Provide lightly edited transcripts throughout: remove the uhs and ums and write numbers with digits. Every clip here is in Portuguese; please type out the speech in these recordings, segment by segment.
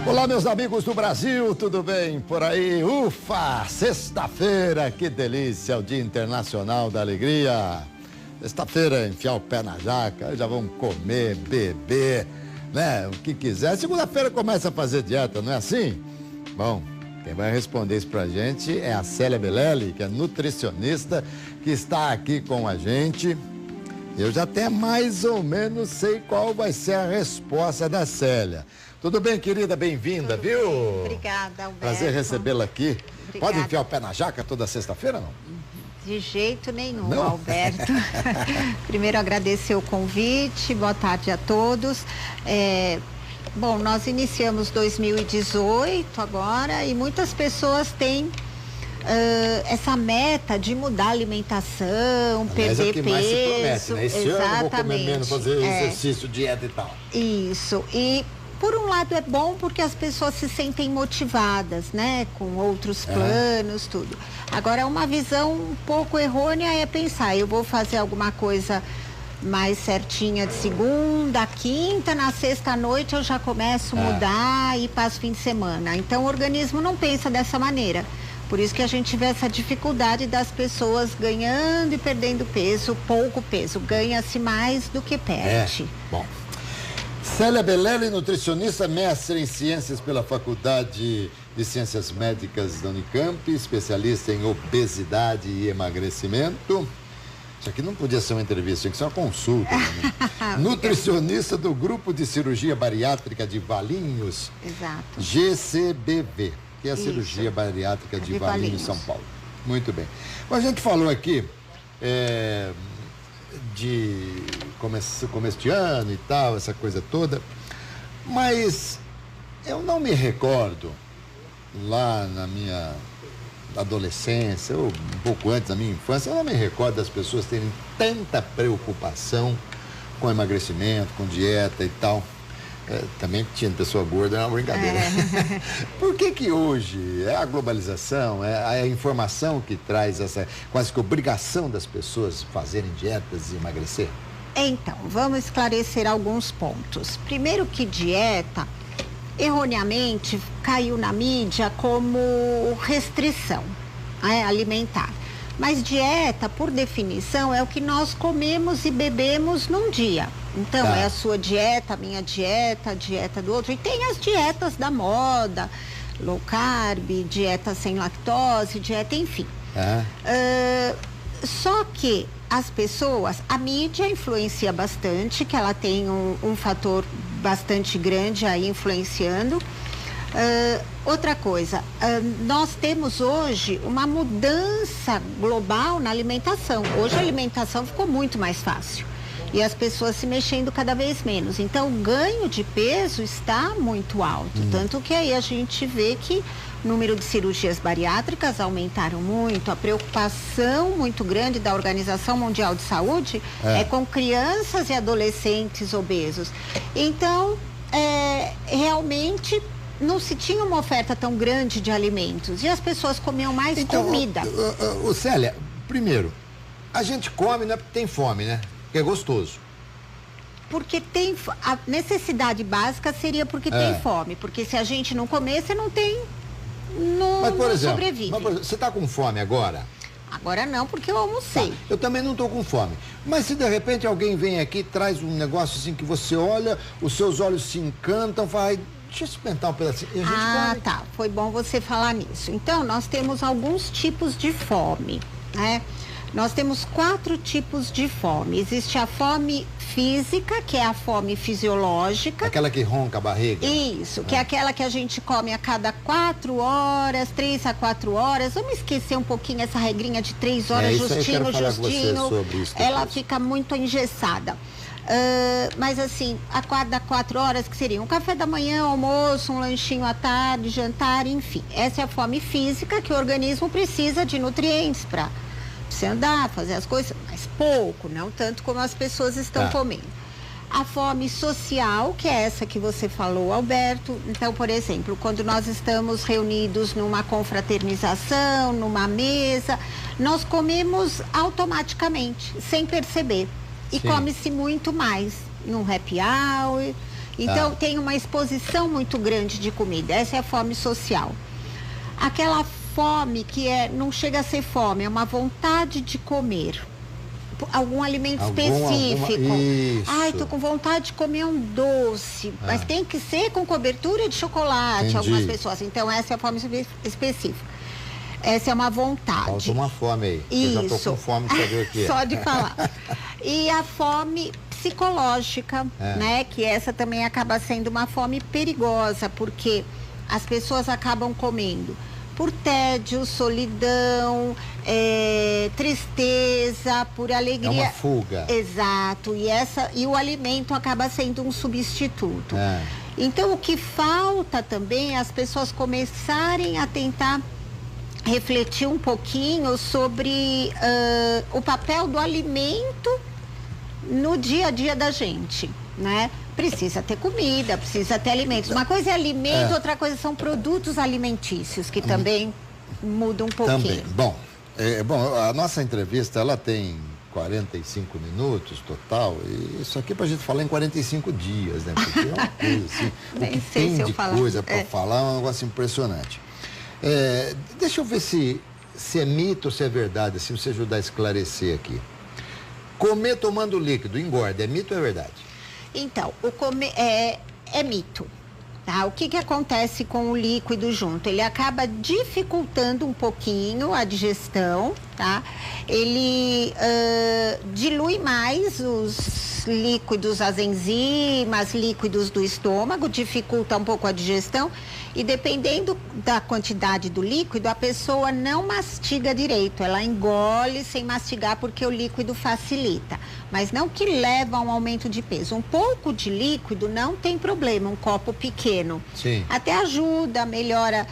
Olá, meus amigos do Brasil, tudo bem por aí? Ufa, sexta-feira, que delícia, o Dia Internacional da Alegria. Sexta-feira, enfiar o pé na jaca, já vamos comer, beber, né? O que quiser. Segunda-feira começa a fazer dieta, não é assim? Bom, quem vai responder isso pra gente é a Célia Belelli, que é nutricionista, que está aqui com a gente. Eu já até mais ou menos sei qual vai ser a resposta da Célia. Tudo bem, querida? Bem-vinda, viu? Bem. Obrigada, Alberto. Prazer recebê-la aqui. Obrigada. Pode enfiar o pé na jaca toda sexta-feira, não? De jeito nenhum, não? Alberto. Primeiro, agradecer o convite. Boa tarde a todos. Bom, nós iniciamos 2018 agora e muitas pessoas têm essa meta de mudar a alimentação, perder é o que peso. Mais se promete, né? Esse ano eu vou comer menos, fazer exercício, dieta e tal. Isso. E por um lado é bom porque as pessoas se sentem motivadas, né? Com outros planos, tudo. Agora, uma visão um pouco errônea é pensar, eu vou fazer alguma coisa mais certinha de segunda, quinta, na sexta-noite eu já começo a mudar e passo fim de semana. Então, o organismo não pensa dessa maneira. Por isso que a gente vê essa dificuldade das pessoas ganhando e perdendo peso, pouco peso. Ganha-se mais do que perde. Bom. Célia Belelli, nutricionista, mestre em ciências pela Faculdade de Ciências Médicas da Unicamp, especialista em obesidade e emagrecimento. Isso aqui não podia ser uma entrevista, tinha que ser uma consulta. Né? Nutricionista do Grupo de Cirurgia Bariátrica de Valinhos. Exato. GCBV, que é a Cirurgia Bariátrica de Valinhos, São Paulo. Muito bem. Bom, a gente falou aqui de começo de ano e tal, essa coisa toda, mas eu não me recordo lá na minha adolescência, ou um pouco antes da minha infância, eu não me recordo das pessoas terem tanta preocupação com emagrecimento, com dieta e tal. Também tinha pessoa gorda, é uma brincadeira. Por que hoje é a globalização, é a informação que traz essa quase que obrigação das pessoas fazerem dietas e emagrecer? Então, vamos esclarecer alguns pontos. Primeiro que dieta, erroneamente, caiu na mídia como restrição alimentar. Mas dieta, por definição, é o que nós comemos e bebemos num dia. Então, é a sua dieta, a minha dieta, a dieta do outro. E tem as dietas da moda, low carb, dieta sem lactose, dieta, enfim. Só que as pessoas, a mídia influencia bastante, que ela tem um fator bastante grande aí influenciando. Outra coisa, nós temos hoje uma mudança global na alimentação. Hoje a alimentação ficou muito mais fácil e as pessoas se mexendo cada vez menos. Então, o ganho de peso está muito alto. Tanto que aí a gente vê que o número de cirurgias bariátricas aumentaram muito. A preocupação muito grande da Organização Mundial de Saúde é com crianças e adolescentes obesos. Então, realmente não se tinha uma oferta tão grande de alimentos e as pessoas comiam mais comida. Célia, primeiro, a gente come não é porque tem fome, né? Porque é gostoso. Porque tem a necessidade básica seria porque tem fome, porque se a gente não comer, você não tem, mas, por exemplo, sobrevive. Mas, por exemplo, você está com fome agora? Agora não, porque eu almocei. Tá, eu também não estou com fome. Mas se de repente alguém vem aqui e traz um negócio assim que você olha, os seus olhos se encantam, vai, deixa eu experimentar um pedacinho. E a gente come. Tá. Foi bom você falar nisso. Então, nós temos alguns tipos de fome, né? Nós temos 4 tipos de fome. Existe a fome física, que é a fome fisiológica. Aquela que ronca a barriga. Isso, que é aquela que a gente come a cada 4 horas, 3 a 4 horas. Vamos esquecer um pouquinho essa regrinha de 3 horas, justinho. Sobre isso ela fica muito engessada. Mas assim, a cada 4 horas, que seria um café da manhã, almoço, um lanchinho à tarde, jantar, enfim. Essa é a fome física, que o organismo precisa de nutrientes para você andar, fazer as coisas, mas pouco, não tanto como as pessoas estão comendo. A fome social, que é essa que você falou, Alberto. Então, por exemplo, quando nós estamos reunidos numa confraternização, numa mesa, nós comemos automaticamente, sem perceber. E come-se muito mais num happy hour. Então, tem uma exposição muito grande de comida. Essa é a fome social. Aquela fome que não chega a ser fome, é uma vontade de comer algum alimento específico. Ai, tô com vontade de comer um doce, mas tem que ser com cobertura de chocolate. Entendi. Algumas pessoas. Então, essa é a fome específica. Essa é uma vontade. Falta uma fome aí. Isso. Eu já tô com fome de saber o que é. Só de falar. E a fome psicológica, né? Que essa também acaba sendo uma fome perigosa, porque as pessoas acabam comendo por tédio, solidão, tristeza, por alegria. É uma fuga. Exato. E o alimento acaba sendo um substituto. Então, o que falta também é as pessoas começarem a tentar refletir um pouquinho sobre o papel do alimento no dia a dia da gente, né? Precisa ter comida, precisa ter alimentos. Uma coisa é alimento, outra coisa são produtos alimentícios, que também mudam um pouquinho. Também. Bom, a nossa entrevista, ela tem 45 minutos total, e isso aqui pra gente falar em 45 dias, né? Porque é uma coisa assim, o que tem de coisa para falar é um negócio impressionante. Deixa eu ver se é mito ou se é verdade, assim, você ajudar a esclarecer aqui. Comer tomando líquido engorda, é mito ou é verdade? Então, o comer é mito. Tá? O que acontece com o líquido junto? Ele acaba dificultando um pouquinho a digestão, tá? Ele dilui mais os líquidos, as enzimas, líquidos do estômago, dificulta um pouco a digestão e dependendo da quantidade do líquido, a pessoa não mastiga direito, ela engole sem mastigar porque o líquido facilita, mas não que leva a um aumento de peso. Um pouco de líquido não tem problema, um copo pequeno. Sim. Até ajuda, melhora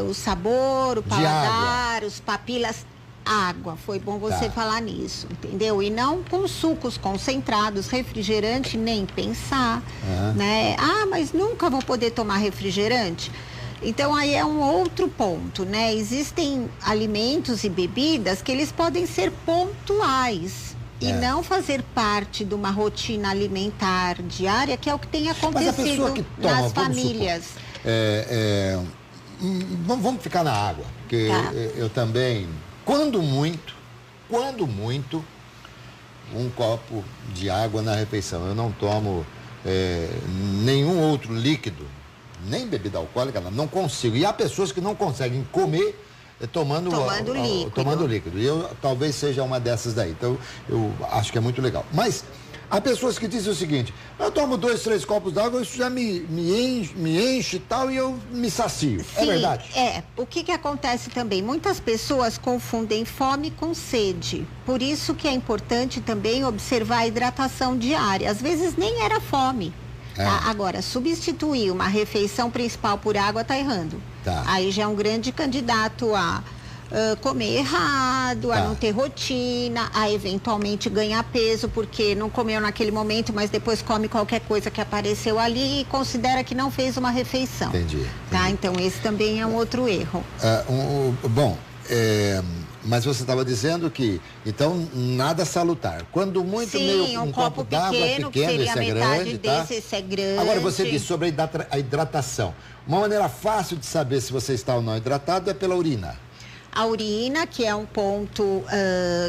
o sabor, o paladar, os papilas. Água, foi bom você falar nisso, entendeu? E não com sucos concentrados, refrigerante, nem pensar, né? Ah, mas nunca vou poder tomar refrigerante. Então, aí é um outro ponto, né? Existem alimentos e bebidas que eles podem ser pontuais e não fazer parte de uma rotina alimentar diária, que é o que tem acontecido nas famílias. Vamos ficar na água, porque eu também... Quando muito, um copo de água na refeição. Eu não tomo nenhum outro líquido, nem bebida alcoólica, não consigo. E há pessoas que não conseguem comer tomando líquido. E eu talvez seja uma dessas daí. Então, eu acho que é muito legal. Mas há pessoas que dizem o seguinte: eu tomo 2, 3 copos d'água, isso já me enche e tal, e eu me sacio. Sim, é verdade? O que acontece também? Muitas pessoas confundem fome com sede. Por isso que é importante também observar a hidratação diária. Às vezes nem era fome. Tá? Agora, substituir uma refeição principal por água tá errando. Aí já é um grande candidato a comer errado, a não ter rotina, a eventualmente ganhar peso porque não comeu naquele momento, mas depois come qualquer coisa que apareceu ali e considera que não fez uma refeição. Entendi. Tá? Então esse também é um outro erro. Mas você estava dizendo que, então, nada salutar. Quando muito, um copo d'água pequeno, esse é grande, esse é grande. Agora, você disse sobre a hidratação. Uma maneira fácil de saber se você está ou não hidratado é pela urina. A urina, que é um ponto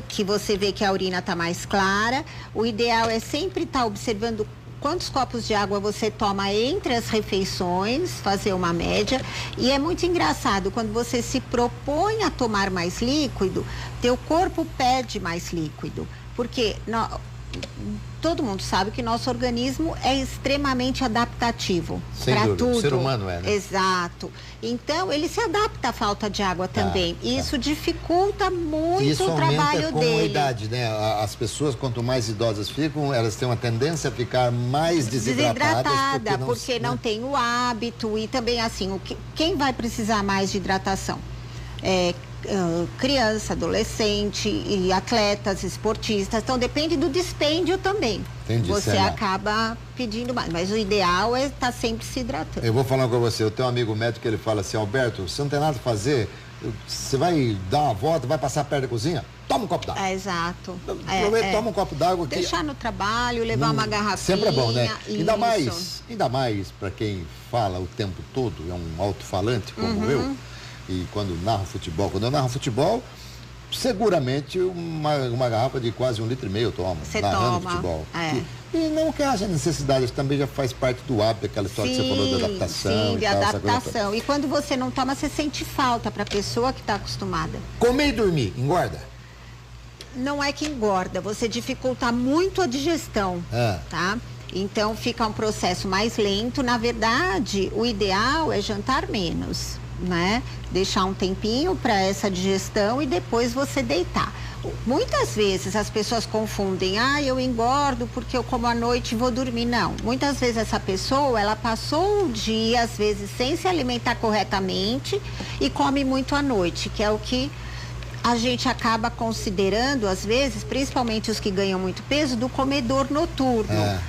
que você vê que a urina está mais clara. O ideal é sempre estar observando quantos copos de água você toma entre as refeições, fazer uma média. E é muito engraçado, quando você se propõe a tomar mais líquido, teu corpo pede mais líquido. Porque todo mundo sabe que nosso organismo é extremamente adaptativo para tudo. O ser humano é, né? Exato. Então, ele se adapta à falta de água também. Isso dificulta muito o trabalho dele. Com a idade, né? As pessoas, quanto mais idosas ficam, elas têm uma tendência a ficar mais desidratadas. Porque não tem o hábito. E também, assim, quem vai precisar mais de hidratação? criança, adolescente e atletas, esportistas. Então, depende do dispêndio também. Entendi, você Célia. acaba pedindo mais, mas o ideal é estar sempre se hidratando. Eu vou falar com você, eu tenho um amigo médico que ele fala assim, Alberto, você não tem nada a fazer, você vai dar uma volta, vai passar perto da cozinha, toma um copo d'água. Exato. Toma um copo d'água. Deixar no trabalho, levar uma garrafinha. Sempre é bom, né? Isso. Ainda mais para quem fala o tempo todo, é um alto-falante como eu, e quando narra futebol, quando eu narro futebol, seguramente uma garrafa de quase 1,5 litro eu tomo, você narrando toma, futebol. é. E não que haja necessidade, isso também já faz parte do hábito, aquela história que você falou da adaptação. Sim, e de tal, adaptação. E quando você não toma, você sente falta para a pessoa que está acostumada. Comer e dormir, engorda? Não é que engorda, você dificulta muito a digestão, tá? Então fica um processo mais lento. Na verdade, o ideal é jantar menos, né? Deixar um tempinho para essa digestão e depois você deitar. Muitas vezes as pessoas confundem, eu engordo porque eu como à noite e vou dormir. Não, muitas vezes essa pessoa, ela passou o dia, às vezes, sem se alimentar corretamente e come muito à noite, que é o que a gente acaba considerando, às vezes, principalmente os que ganham muito peso, do comedor noturno.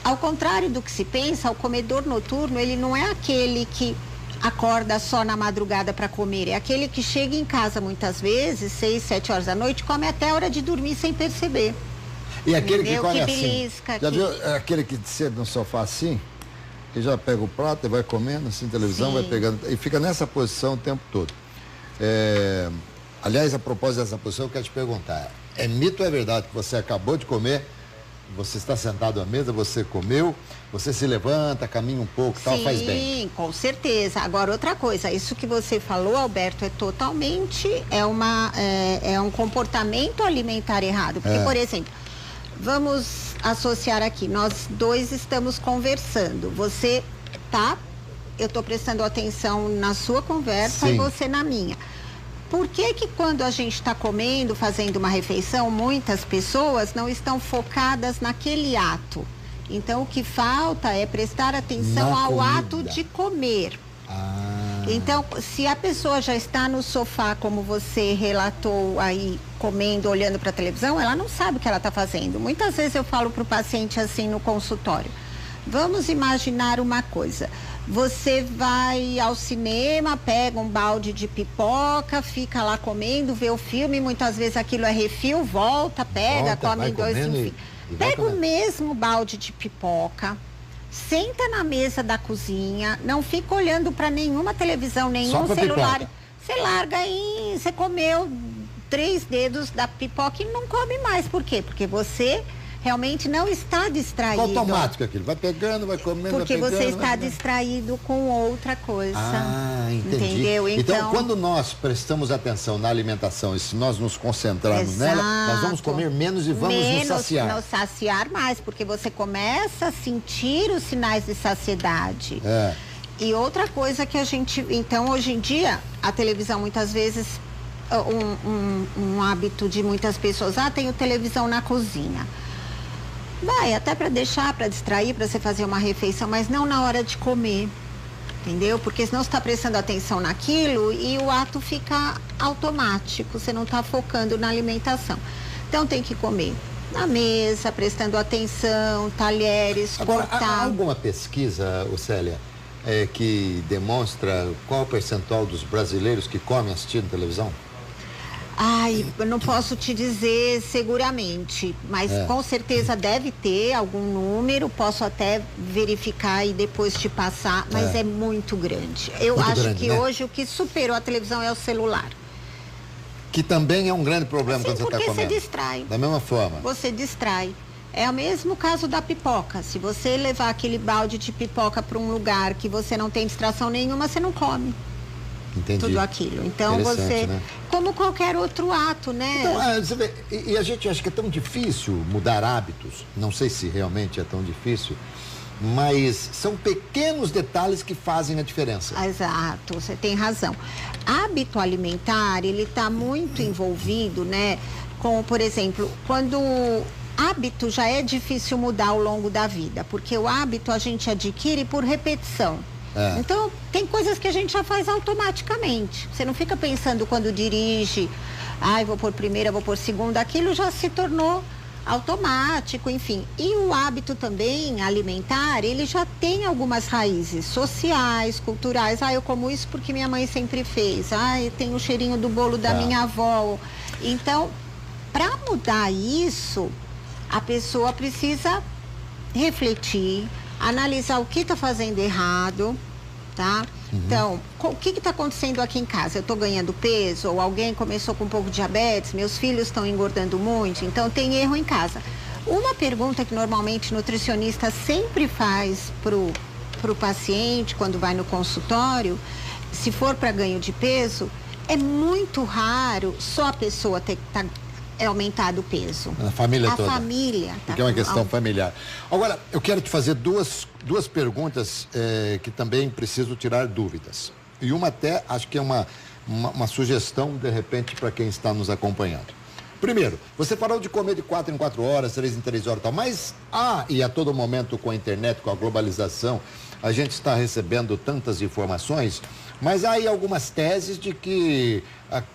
Ao contrário do que se pensa, o comedor noturno, ele não é aquele que acorda só na madrugada para comer, é aquele que chega em casa muitas vezes, 6, 7 horas da noite, come até a hora de dormir sem perceber. E aquele que come que assim, belisca, já viu aquele que senta no sofá assim, que já pega o prato e vai comendo, assim, televisão, vai pegando, e fica nessa posição o tempo todo. Aliás, a propósito dessa posição, eu quero te perguntar, é mito ou é verdade que você acabou de comer, você está sentado à mesa, você comeu, você se levanta, caminha um pouco, tal, faz bem? Sim, com certeza. Agora, outra coisa, isso que você falou, Alberto, é totalmente, é um comportamento alimentar errado. Porque, por exemplo, vamos associar aqui, nós dois estamos conversando, eu estou prestando atenção na sua conversa e você na minha. Por que quando a gente está comendo, fazendo uma refeição, muitas pessoas não estão focadas naquele ato? Então, o que falta é prestar atenção ao ato de comer. Então, se a pessoa já está no sofá, como você relatou aí, comendo, olhando para a televisão, ela não sabe o que ela está fazendo. Muitas vezes eu falo para o paciente assim no consultório, vamos imaginar uma coisa. Você vai ao cinema, pega um balde de pipoca, fica lá comendo, vê o filme, muitas vezes aquilo é refil, volta, pega, come dois, enfim. Pega o mesmo balde de pipoca, senta na mesa da cozinha, não fica olhando para nenhuma televisão, nenhum celular. Pipoca. Você larga aí, você comeu 3 dedos da pipoca e não come mais. Por quê? Porque você realmente não está distraído. Automático aquilo, vai pegando, vai comendo, porque vai pegando, você está distraído com outra coisa. Entendi. Entendeu? Então, quando nós prestamos atenção na alimentação e se nós nos concentrarmos nela, nós vamos comer menos e vamos nos saciar. Nos saciar mais, porque você começa a sentir os sinais de saciedade. E outra coisa que a gente... Então, hoje em dia, a televisão muitas vezes... Um hábito de muitas pessoas, tenho televisão na cozinha. Vai, até para deixar, para distrair, para você fazer uma refeição, mas não na hora de comer, entendeu? Porque senão você está prestando atenção naquilo e o ato fica automático, você não está focando na alimentação. Então tem que comer na mesa, prestando atenção, talheres, Agora, cortar. há alguma pesquisa, Célia, que demonstra qual o percentual dos brasileiros que comem assistindo televisão? Eu não posso te dizer seguramente, mas com certeza deve ter algum número, posso até verificar e depois te passar, mas é muito grande. Eu acho que hoje o que superou a televisão é o celular. Que também é um grande problema quando você está comendo. Porque você distrai. Da mesma forma. Você distrai. É o mesmo caso da pipoca. Se você levar aquele balde de pipoca para um lugar que você não tem distração nenhuma, você não come. Entendi. Tudo aquilo. Então você, né? Como qualquer outro ato, né? Então, você vê, e a gente acha que é tão difícil mudar hábitos, não sei se realmente é tão difícil, mas são pequenos detalhes que fazem a diferença. Exato, você tem razão. Hábito alimentar, ele está muito envolvido, né? Com, por exemplo, quando hábito já é difícil mudar ao longo da vida, porque o hábito a gente adquire por repetição. Então, tem coisas que a gente já faz automaticamente. Você não fica pensando quando dirige, vou por primeira, vou por segunda, aquilo já se tornou automático, enfim. E o hábito também alimentar, ele já tem algumas raízes sociais, culturais. Eu como isso porque minha mãe sempre fez. Eu tenho o cheirinho do bolo da minha avó. Então, para mudar isso, a pessoa precisa refletir, analisar o que está fazendo errado, tá? Então, o que está acontecendo aqui em casa? Eu estou ganhando peso? Ou alguém começou com um pouco de diabetes? Meus filhos estão engordando muito? Então, tem erro em casa. Uma pergunta que normalmente o nutricionista sempre faz pro paciente quando vai no consultório, se for para ganho de peso, é muito raro só a pessoa ter aumentado o peso. A família toda. A família. Porque é uma questão familiar. Agora, eu quero te fazer duas perguntas que também preciso tirar dúvidas. E uma até, acho que é uma sugestão, de repente, para quem está nos acompanhando. Primeiro, você falou de comer de 4 em 4 horas, 3 em 3 horas e tal, mas, e a todo momento com a internet, com a globalização, a gente está recebendo tantas informações, mas há aí algumas teses de que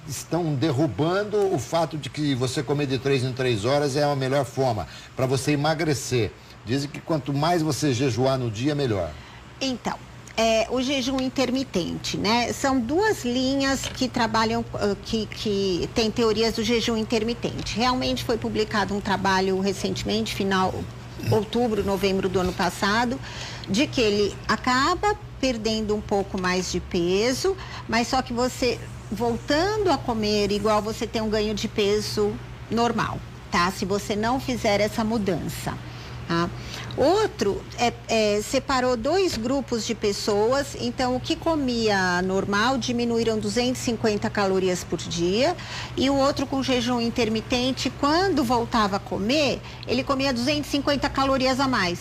estão derrubando o fato de que você comer de 3 em 3 horas é a melhor forma para você emagrecer. Dizem que quanto mais você jejuar no dia, melhor. Então, o jejum intermitente, né? São duas linhas que trabalham, que tem teorias do jejum intermitente. Realmente foi publicado um trabalho recentemente, final outubro, novembro do ano passado, de que ele acaba perdendo um pouco mais de peso, mas só que você voltando a comer igual, você tem um ganho de peso normal, tá? Se você não fizer essa mudança, tá? Outro, separou 2 grupos de pessoas, então o que comia normal diminuíram 250 calorias por dia, e o outro com jejum intermitente, quando voltava a comer, ele comia 250 calorias a mais.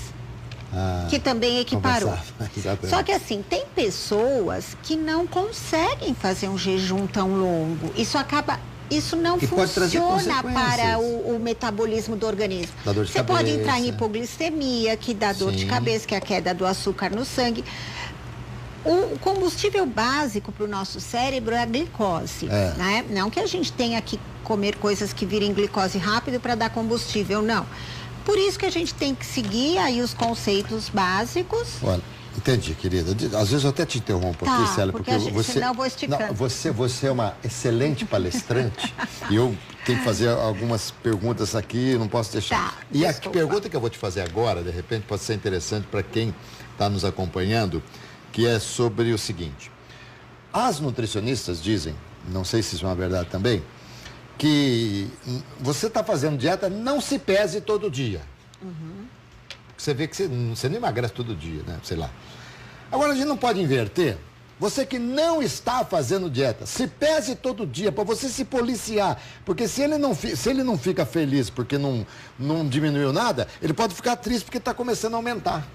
Que também equiparou. Só que assim, tem pessoas que não conseguem fazer um jejum tão longo. Isso não funciona para o metabolismo do organismo. Você pode entrar em hipoglicemia, que dá dor de cabeça, que é a queda do açúcar no sangue. O combustível básico para o nosso cérebro é a glicose, né? Não que a gente tenha que comer coisas que virem glicose rápido para dar combustível, não. Por isso que a gente tem que seguir aí os conceitos básicos. Olha, entendi, querida. Às vezes eu até te interrompo um pouquinho, Célia, porque senão eu vou esticando. Você é uma excelente palestrante e eu tenho que fazer algumas perguntas aqui, não posso deixar. E a pergunta que eu vou te fazer agora, de repente, pode ser interessante para quem está nos acompanhando, que é sobre o seguinte. As nutricionistas dizem, não sei se isso é uma verdade também, que você está fazendo dieta, não se pese todo dia. Você vê que você não emagrece todo dia, né? Sei lá. Agora, a gente não pode inverter. Você que não está fazendo dieta, se pese todo dia para você se policiar. Porque se ele não fica feliz porque não diminuiu nada, ele pode ficar triste porque está começando a aumentar.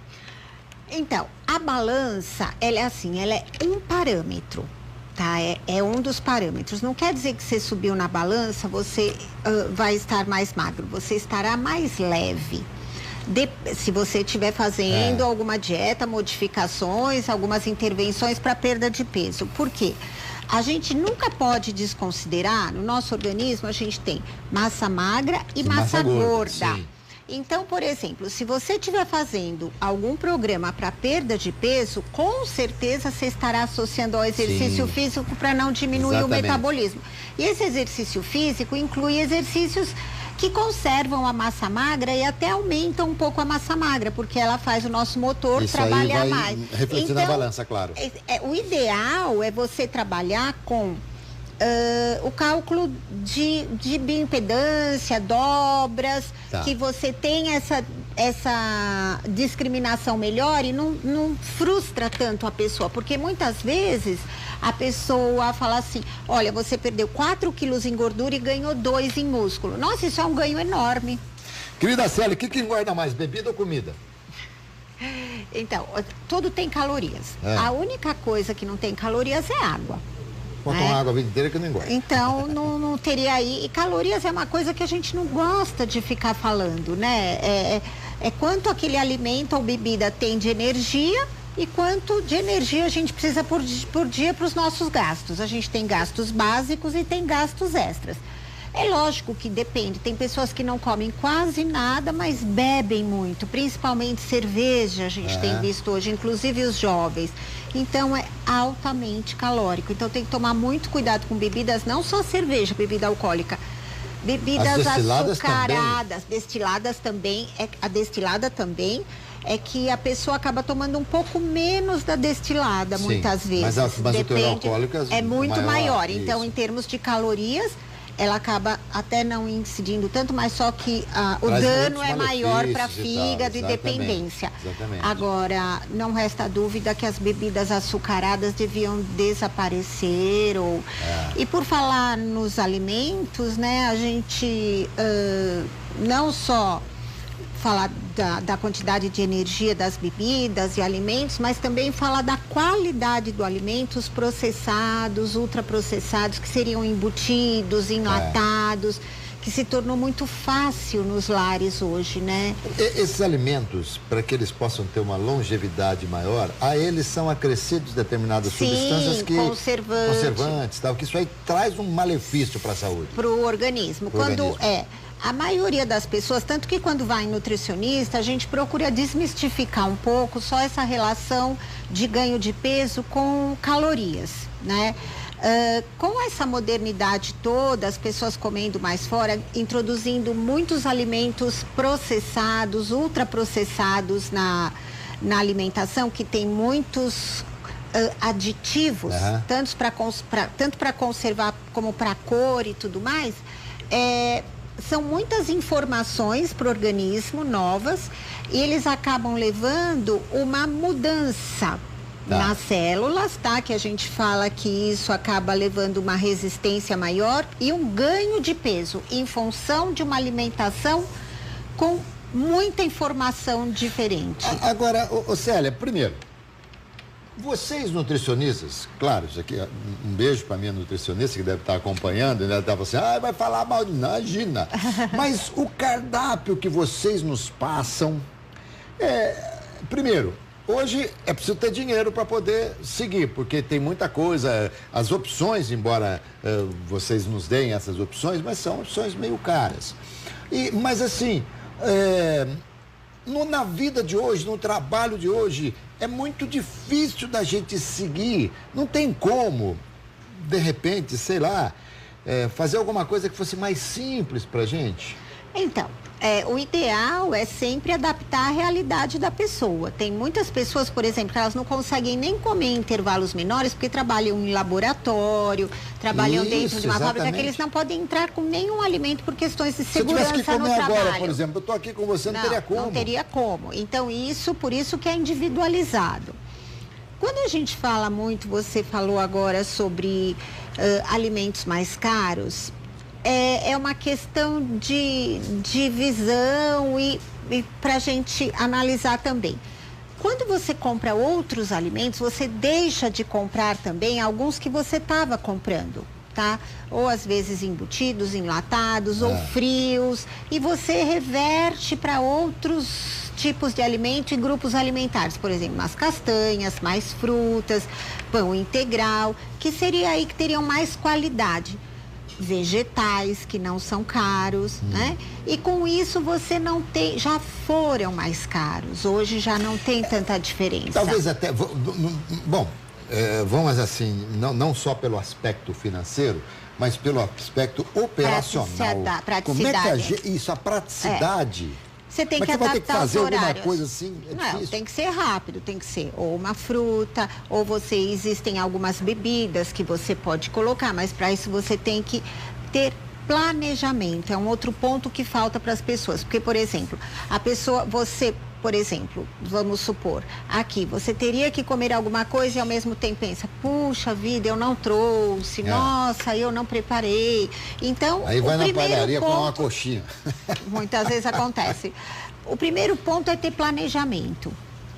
Então, a balança, ela é um parâmetro. Tá? É um dos parâmetros. Não quer dizer que você subiu na balança, você vai estar mais magro. Você estará mais leve. Se você estiver fazendo alguma dieta, modificações, algumas intervenções para perda de peso. Por quê? A gente nunca pode desconsiderar, no nosso organismo, a gente tem massa magra e massa gorda. Sim. Então, por exemplo, se você estiver fazendo algum programa para perda de peso, com certeza você estará associando ao exercício físico para não diminuir o metabolismo. E esse exercício físico inclui exercícios que conservam a massa magra e até aumentam um pouco a massa magra, porque ela faz o nosso motor trabalhar mais. Refletir na balança, claro. O ideal é você trabalhar com o cálculo de bioimpedância, dobras, que você tem essa discriminação melhor e não frustra tanto a pessoa, porque muitas vezes a pessoa fala assim, olha, você perdeu 4 quilos em gordura e ganhou 2 em músculo. Nossa, isso é um ganho enorme. Querida Célia, o que engorda mais, bebida ou comida? Então, tudo tem calorias. A única coisa que não tem calorias é água. Vou tomar água a vida inteira que não engorda. Então, não teria aí. E calorias é uma coisa que a gente não gosta de ficar falando, né? É quanto aquele alimento ou bebida tem de energia e quanto de energia a gente precisa por dia para os nossos gastos. A gente tem gastos básicos e tem gastos extras. É lógico que depende, tem pessoas que não comem quase nada, mas bebem muito, principalmente cerveja, a gente tem visto hoje, inclusive os jovens. Então é altamente calórico, então tem que tomar muito cuidado com bebidas, não só cerveja, bebida alcoólica, bebidas açucaradas, destiladas também, a destilada também é que a pessoa acaba tomando um pouco menos da destilada. Sim, muitas vezes. Mas o teor alcoólico é muito maior. Então, em termos de calorias, ela acaba até não incidindo tanto, mas só que o dano é maior para fígado e dependência. Exatamente. Agora, não resta dúvida que as bebidas açucaradas deviam desaparecer. E por falar nos alimentos, né, a gente não só falar da quantidade de energia das bebidas e alimentos, mas também falar da qualidade do alimento, os processados, ultraprocessados, que seriam embutidos, enlatados, que se tornou muito fácil nos lares hoje, né? Esses alimentos, para que eles possam ter uma longevidade maior, a eles são acrescidos determinadas substâncias que... conservantes, tal, que isso aí traz um malefício para a saúde. Para o organismo. A maioria das pessoas, tanto que quando vai em nutricionista, a gente procura desmistificar um pouco só essa relação de ganho de peso com calorias, né? Com essa modernidade toda, as pessoas comendo mais fora, introduzindo muitos alimentos processados, ultraprocessados na alimentação, que tem muitos aditivos, tanto para conservar como para cor e tudo mais, são muitas informações para o organismo, novas, e eles acabam levando uma mudança nas células, tá? Que a gente fala que isso acaba levando uma resistência maior e um ganho de peso em função de uma alimentação com muita informação diferente. Agora, Célia, primeiro, vocês nutricionistas, claro, isso aqui é um beijo para minha nutricionista que deve estar acompanhando, né? Deve assim, vai falar mal de... Imagina. Mas o cardápio que vocês nos passam, primeiro, hoje é preciso ter dinheiro para poder seguir, porque tem muita coisa, as opções, embora vocês nos deem essas opções, mas são opções meio caras. Mas assim, na vida de hoje, no trabalho de hoje, é muito difícil da gente seguir. Não tem como, de repente, sei lá, fazer alguma coisa que fosse mais simples pra gente. Então, o ideal é sempre adaptar a realidade da pessoa. Tem muitas pessoas, por exemplo, que elas não conseguem nem comer em intervalos menores porque trabalham em laboratório, trabalham dentro de uma fábrica, que eles não podem entrar com nenhum alimento por questões de segurança no trabalho. Se eu tivesse que comer agora, por exemplo, eu estou aqui com você, não teria como. Não teria como. Então, por isso que é individualizado. Quando a gente fala muito, você falou agora sobre alimentos mais caros, é uma questão de visão e para a gente analisar também. Quando você compra outros alimentos, você deixa de comprar também alguns que você estava comprando, tá? Ou às vezes embutidos, enlatados ou frios, e você reverte para outros tipos de alimento e grupos alimentares, por exemplo, mais castanhas, mais frutas, pão integral, que seria aí que teriam mais qualidade. Vegetais que não são caros, né? E com isso você não tem, já foram mais caros, hoje já não tem tanta diferença. Talvez até, vamos assim, não só pelo aspecto financeiro, mas pelo aspecto operacional. Praticidade. Como é que a praticidade... Você tem que adaptar vai ter que fazer os alguma horários. Coisa assim? Não, tem que ser rápido, tem que ser ou uma fruta, ou existem algumas bebidas que você pode colocar, mas para isso você tem que ter planejamento. É um outro ponto que falta para as pessoas. Porque, por exemplo, por exemplo, vamos supor, aqui, você teria que comer alguma coisa e ao mesmo tempo pensa, puxa vida, eu não trouxe, nossa, eu não preparei. Então, aí vai na padaria com uma coxinha. Muitas vezes acontece. O primeiro ponto é ter planejamento.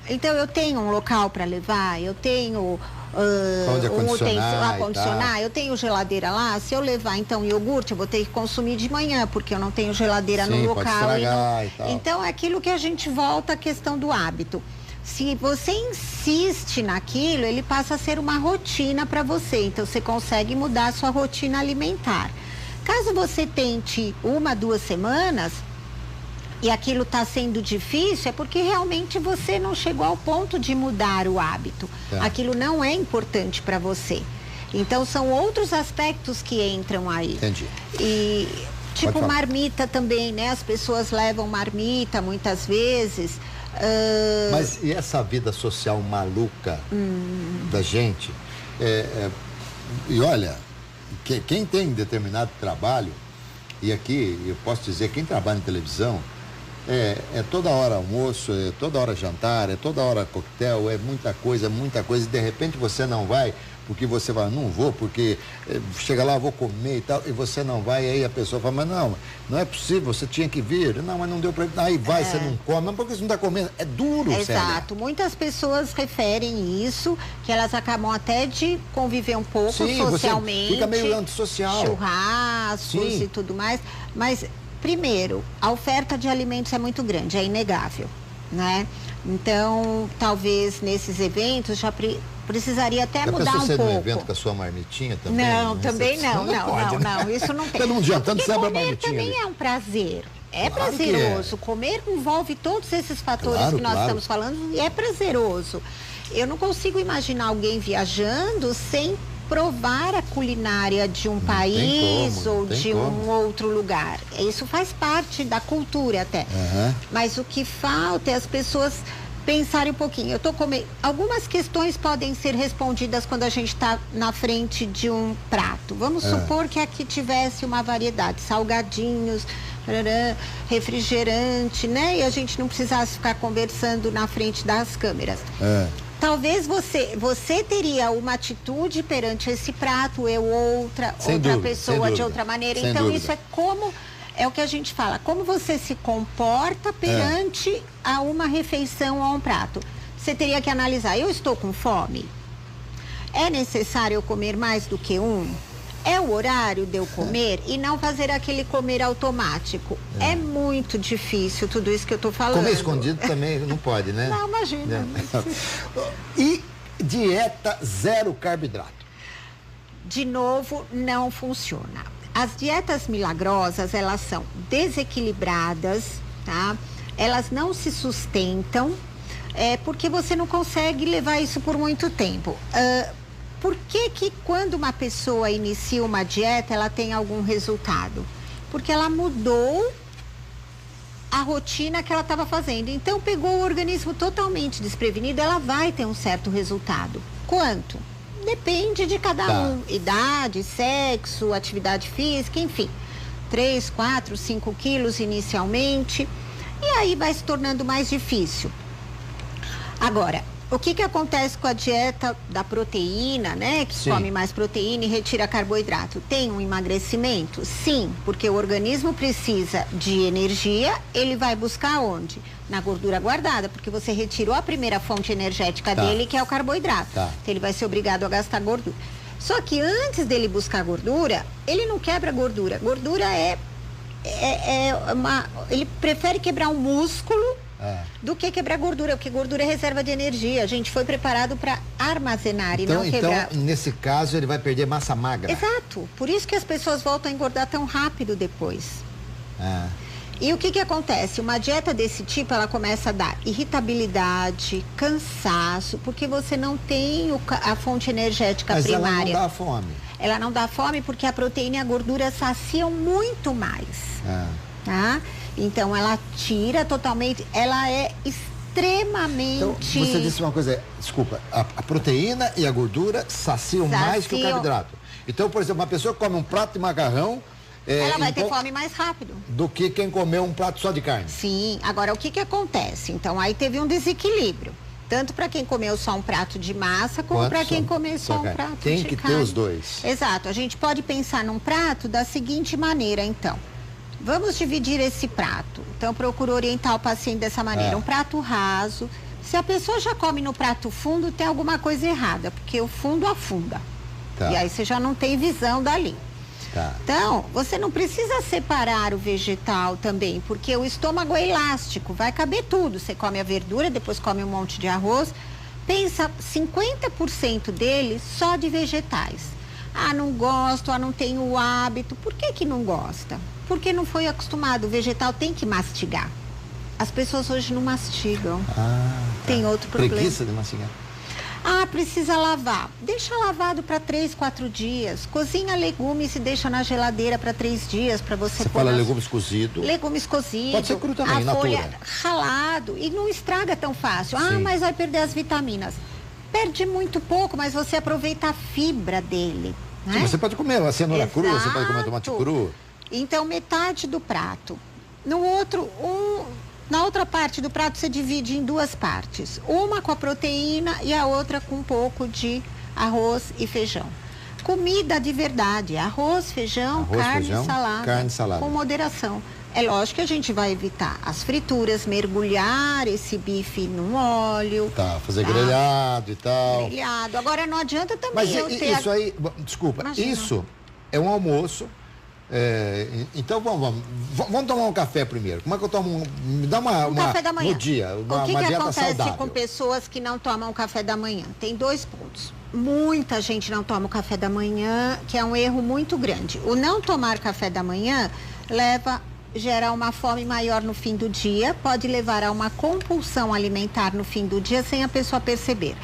Então, eu tenho um local para levar, eu tenho um utensílio acondicionar, eu tenho geladeira lá, se eu levar então iogurte, eu vou ter que consumir de manhã, porque eu não tenho geladeira no local. Pode estragar e tal. Então, é aquilo que a gente volta à questão do hábito. Se você insiste naquilo, ele passa a ser uma rotina para você. Então, você consegue mudar a sua rotina alimentar. Caso você tente 1, 2 semanas e aquilo está sendo difícil, é porque realmente você não chegou ao ponto de mudar o hábito. Aquilo não é importante para você. Então, são outros aspectos que entram aí. Entendi. E, tipo, marmita também, né? As pessoas levam marmita muitas vezes. Mas e essa vida social maluca da gente? E olha, quem tem determinado trabalho, e aqui eu posso dizer, quem trabalha em televisão, é toda hora almoço, é toda hora jantar, é toda hora coquetel, é muita coisa, e de repente você não vai, porque você vai, não vou, porque chega lá, vou comer e tal, e você não vai, e aí a pessoa fala, mas não é possível, você tinha que vir, não, mas não deu pra ir, aí vai, você não come, mas por que você não tá comendo? É duro, Exato, Célia. Muitas pessoas referem isso, que elas acabam até de conviver um pouco socialmente. Você fica meio antissocial. Churrascos e tudo mais, mas... Primeiro, a oferta de alimentos é muito grande, é inegável, né? Então, talvez nesses eventos já precisaria até mudar um pouco. Num evento com a sua marmitinha também? Não, também não, isso não tem. Todo mundo jantando, sempre a comer marmitinha também ali. é um prazer. É Claro prazeroso. Comer envolve todos esses fatores que nós estamos falando e é prazeroso. Eu não consigo imaginar alguém viajando sem provar a culinária de um país ou de um outro lugar. Isso faz parte da cultura até. Mas o que falta é as pessoas pensarem um pouquinho. Eu tô comendo. Algumas questões podem ser respondidas quando a gente está na frente de um prato. Vamos supor que aqui tivesse uma variedade, salgadinhos, refrigerante, né? E a gente não precisasse ficar conversando na frente das câmeras. Talvez você teria uma atitude perante esse prato, eu outra pessoa de outra maneira. Então, isso é o que a gente fala, como você se comporta perante a uma refeição ou a um prato. Você teria que analisar, eu estou com fome? É necessário eu comer mais do que um? É o horário de eu comer e não fazer aquele comer automático. É muito difícil tudo isso que eu estou falando. Comer escondido também não pode, né? Não, imagina. E dieta zero carboidrato? De novo, não funciona. As dietas milagrosas, elas são desequilibradas, tá? Elas não se sustentam, porque você não consegue levar isso por muito tempo. Por que quando uma pessoa inicia uma dieta, ela tem algum resultado? Porque ela mudou a rotina que ela estava fazendo. Então, pegou o organismo totalmente desprevenido, ela vai ter um certo resultado. Quanto? Depende de cada um. Idade, sexo, atividade física, enfim. 3, 4, 5 quilos inicialmente. E aí vai se tornando mais difícil. Agora, o que acontece com a dieta da proteína, né? Que come mais proteína e retira carboidrato. Tem um emagrecimento? Sim, porque o organismo precisa de energia, ele vai buscar onde? Na gordura guardada, porque você retirou a primeira fonte energética dele, que é o carboidrato. Então, ele vai ser obrigado a gastar gordura. Só que antes dele buscar gordura, ele não quebra gordura. Gordura ele prefere quebrar um músculo do que quebrar gordura, porque gordura é reserva de energia. A gente foi preparado para armazenar e não quebrar. Então, nesse caso, ele vai perder massa magra. Exato. Por isso que as pessoas voltam a engordar tão rápido depois. E o que acontece? Uma dieta desse tipo, ela começa a dar irritabilidade, cansaço, porque você não tem a fonte energética primária. Mas ela não dá fome. Ela não dá fome porque a proteína e a gordura saciam muito mais. Tá? Então, ela tira totalmente, ela é extremamente... Então, você disse uma coisa, desculpa, a proteína e a gordura saciam mais que o carboidrato. Então, por exemplo, uma pessoa que come um prato de macarrão... ela vai ter fome mais rápido. Do que quem comeu um prato só de carne. Sim, agora o que acontece? Então, aí teve um desequilíbrio. Tanto para quem comeu só um prato de massa, como para quem comeu só um prato de carne. Tem que ter os dois. Exato, a gente pode pensar num prato da seguinte maneira, então. Vamos dividir esse prato. Então, procuro orientar o paciente dessa maneira. Um prato raso. Se a pessoa já come no prato fundo, tem alguma coisa errada, porque o fundo afunda. E aí você já não tem visão dali. Tá. Então, você não precisa separar o vegetal também, porque o estômago é elástico, vai caber tudo. Você come a verdura, depois come um monte de arroz. Pensa 50% dele só de vegetais. Ah, não gosto, não tenho o hábito. Por que não gosta? Porque não foi acostumado. O vegetal tem que mastigar. As pessoas hoje não mastigam. Tem outro problema. Preguiça de mastigar. Ah, precisa lavar. Deixa lavado para 3, 4 dias. Cozinha legumes e deixa na geladeira para 3 dias para você pôr. Você fala legumes cozidos? Legumes cozidos. Pode ser cru também, a folha natura. ralado. E não estraga tão fácil. Ah, Sim. mas vai perder as vitaminas. Perde muito pouco, mas você aproveita a fibra dele. Né? Sim, você pode comer a cenoura crua, você pode comer tomate cru. Então, metade do prato. Na outra parte do prato você divide em 2 partes. Uma com a proteína e a outra com um pouco de arroz e feijão. Comida de verdade, arroz, feijão, carne e salada. Com moderação. É lógico que a gente vai evitar as frituras, mergulhar esse bife no óleo. Tá, fazer grelhado e tal. Grelhado. Agora não adianta também Mas ter... aí, desculpa, Imagina. Isso é um almoço. Então vamos tomar um café primeiro. Como é que eu tomo? Me dá um café da manhã. No dia, o que dieta acontece saudável. com pessoas que não tomam café da manhã? Tem 2 pontos. Muita gente não toma o café da manhã, que é um erro muito grande. O não tomar café da manhã gera uma fome maior no fim do dia, pode levar a uma compulsão alimentar no fim do dia sem a pessoa perceber.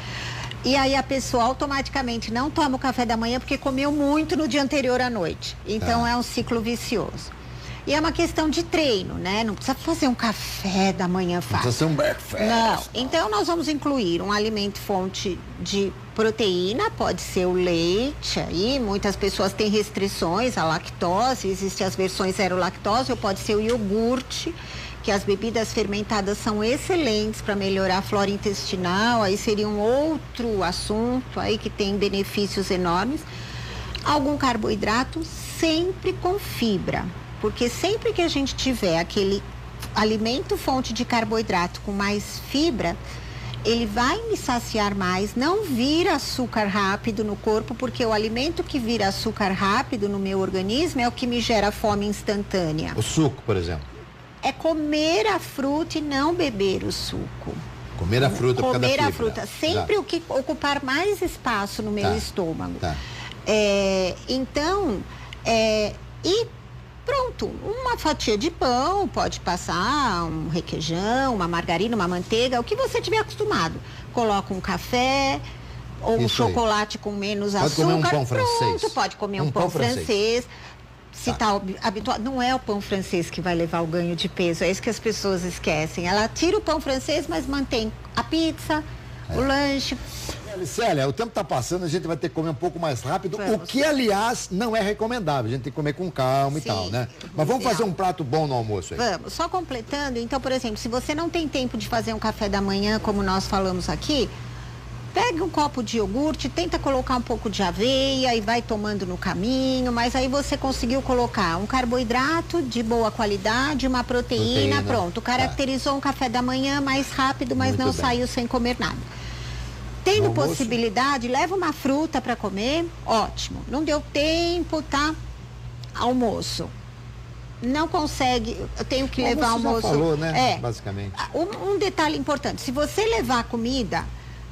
E aí a pessoa automaticamente não toma o café da manhã porque comeu muito no dia anterior à noite. Então é um ciclo vicioso. E é uma questão de treino, né? Não precisa fazer um café da manhã fácil. Não precisa ser um breakfast. Não. Então nós vamos incluir um alimento fonte de proteína, pode ser o leite aí, muitas pessoas têm restrições à lactose, existem as versões zero lactose, ou pode ser o iogurte, que as bebidas fermentadas são excelentes para melhorar a flora intestinal, aí seria um outro assunto aí que tem benefícios enormes. Algum carboidrato sempre com fibra, porque sempre que a gente tiver aquele alimento fonte de carboidrato com mais fibra, ele vai me saciar mais, não vira açúcar rápido no corpo, porque o alimento que vira açúcar rápido no meu organismo é o que me gera fome instantânea. O suco, por exemplo. É comer a fruta e não beber o suco. Comer a fruta por causa da fibra. Comer a fruta. Sempre o que ocupar mais espaço no meu estômago. Tá. E pronto, uma fatia de pão, pode passar um requeijão, uma margarina, uma manteiga, o que você tiver acostumado. Coloca um café ou um chocolate com menos açúcar. Pode comer um pão francês. Pronto, pode comer um pão francês. Se está habituado, não é o pão francês que vai levar o ganho de peso, é isso que as pessoas esquecem. Ela tira o pão francês, mas mantém a pizza, o lanche. Célia, o tempo está passando, a gente vai ter que comer um pouco mais rápido, Vamos. o que, aliás, não é recomendável. A gente tem que comer com calma e tal, né? Mas vamos fazer um prato bom no almoço aí. Vamos, só completando, então, por exemplo, se você não tem tempo de fazer um café da manhã, como nós falamos aqui, pega um copo de iogurte, tenta colocar um pouco de aveia e vai tomando no caminho, mas aí você conseguiu colocar um carboidrato de boa qualidade, uma proteína. Pronto, caracterizou um café da manhã mais rápido, mas Muito não bem. saiu sem comer nada. Tendo possibilidade, leva uma fruta para comer, ótimo. Não deu tempo, tá? Almoço. Não consegue, eu tenho que levar almoço. Você já falou, né? Basicamente. Um detalhe importante, se você levar comida,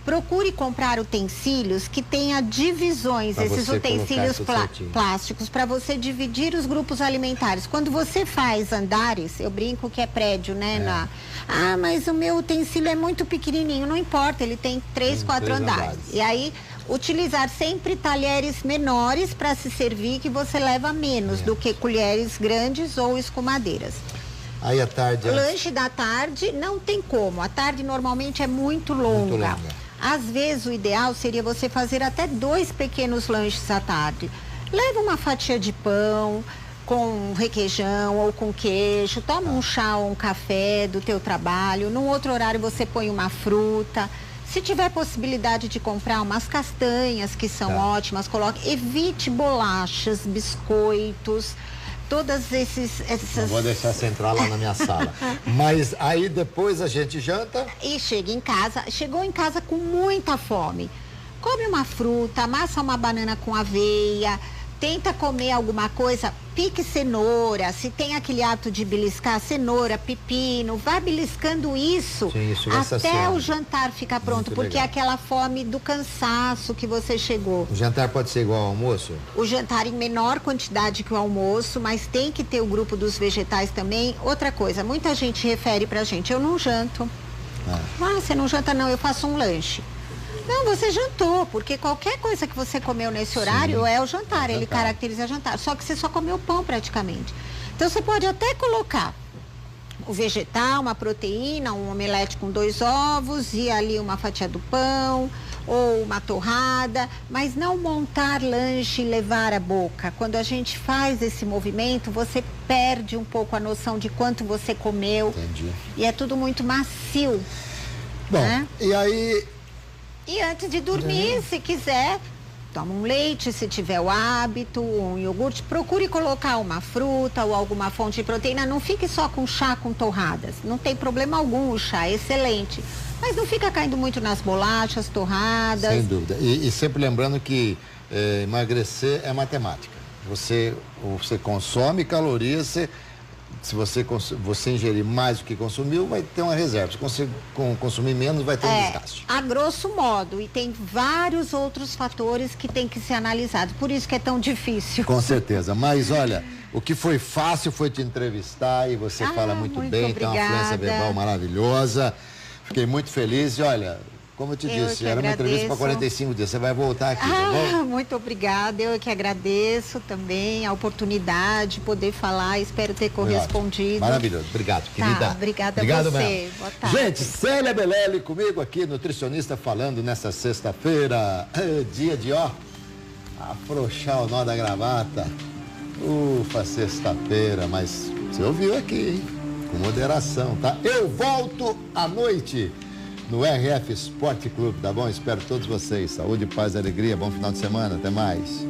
procure comprar utensílios que tenha divisões, Pra esses você utensílios colocar tudo certinho. plásticos, para você dividir os grupos alimentares. Quando você faz andares, eu brinco que é prédio, né? Mas o meu utensílio é muito pequenininho, não importa, ele tem 3, 4 andares. E aí, utilizar sempre talheres menores para se servir, que você leva menos do que colheres grandes ou escumadeiras. Aí à tarde... Lanche da tarde, não tem como. A tarde normalmente é muito longa. Às vezes o ideal seria você fazer até 2 pequenos lanches à tarde. Leva uma fatia de pão com requeijão ou com queijo, toma um chá ou um café do teu trabalho. Num outro horário você põe uma fruta. Se tiver possibilidade de comprar umas castanhas, que são ótimas, coloque. Evite bolachas, biscoitos, todas essas... Não vou deixar você entrar lá na minha sala. Mas aí depois a gente janta. E chega em casa, chegou em casa com muita fome. Come uma fruta, amassa uma banana com aveia, tenta comer alguma coisa, pique cenoura, se tem aquele ato de beliscar cenoura, pepino, vá beliscando isso, sim, isso até o jantar ficar pronto, muito porque legal. é aquela fome do cansaço que você chegou. O jantar pode ser igual ao almoço? O jantar em menor quantidade que o almoço, mas tem que ter o grupo dos vegetais também. Outra coisa, muita gente refere pra gente, eu não janto. Você não janta não, eu faço um lanche. Não, você jantou, porque qualquer coisa que você comeu nesse horário é o jantar, ele caracteriza jantar. Só que você só comeu pão praticamente. Então você pode até colocar o vegetal, uma proteína, um omelete com 2 ovos e ali uma fatia do pão ou uma torrada, mas não montar lanche e levar à boca. Quando a gente faz esse movimento, você perde um pouco a noção de quanto você comeu. Entendi. E é tudo muito macio. Bom, né? E aí... E antes de dormir, se quiser, toma um leite, se tiver o hábito, um iogurte, procure colocar uma fruta ou alguma fonte de proteína. Não fique só com chá com torradas. Não tem problema algum, o chá é excelente. Mas não fica caindo muito nas bolachas, torradas. Sem dúvida. E sempre lembrando que emagrecer é matemática. Você consome calorias, se você ingerir mais do que consumiu, vai ter uma reserva. Se você consumir menos, vai ter um desgaste. A grosso modo, e tem vários outros fatores que tem que ser analisados. Por isso que é tão difícil. Com certeza. Mas olha, o que foi fácil foi te entrevistar e você fala muito bem, obrigada. tem uma fluência verbal maravilhosa. Fiquei muito feliz e olha, como eu te disse, era uma entrevista para 45 dias. Você vai voltar aqui, tá bom? Muito obrigada. Eu que agradeço também a oportunidade de poder falar. Espero ter correspondido. Maravilhoso. Obrigado, querida. Obrigada Obrigado a você. Mesmo. Boa tarde. Gente, Célia Belelli comigo aqui, nutricionista, falando nessa sexta-feira. Dia de, afrouxar o nó da gravata. Ufa, sexta-feira, mas você ouviu aqui, hein? Com moderação, tá? Eu volto à noite no RF Esporte Clube, tá bom? Espero todos vocês. Saúde, paz e alegria. Bom final de semana. Até mais.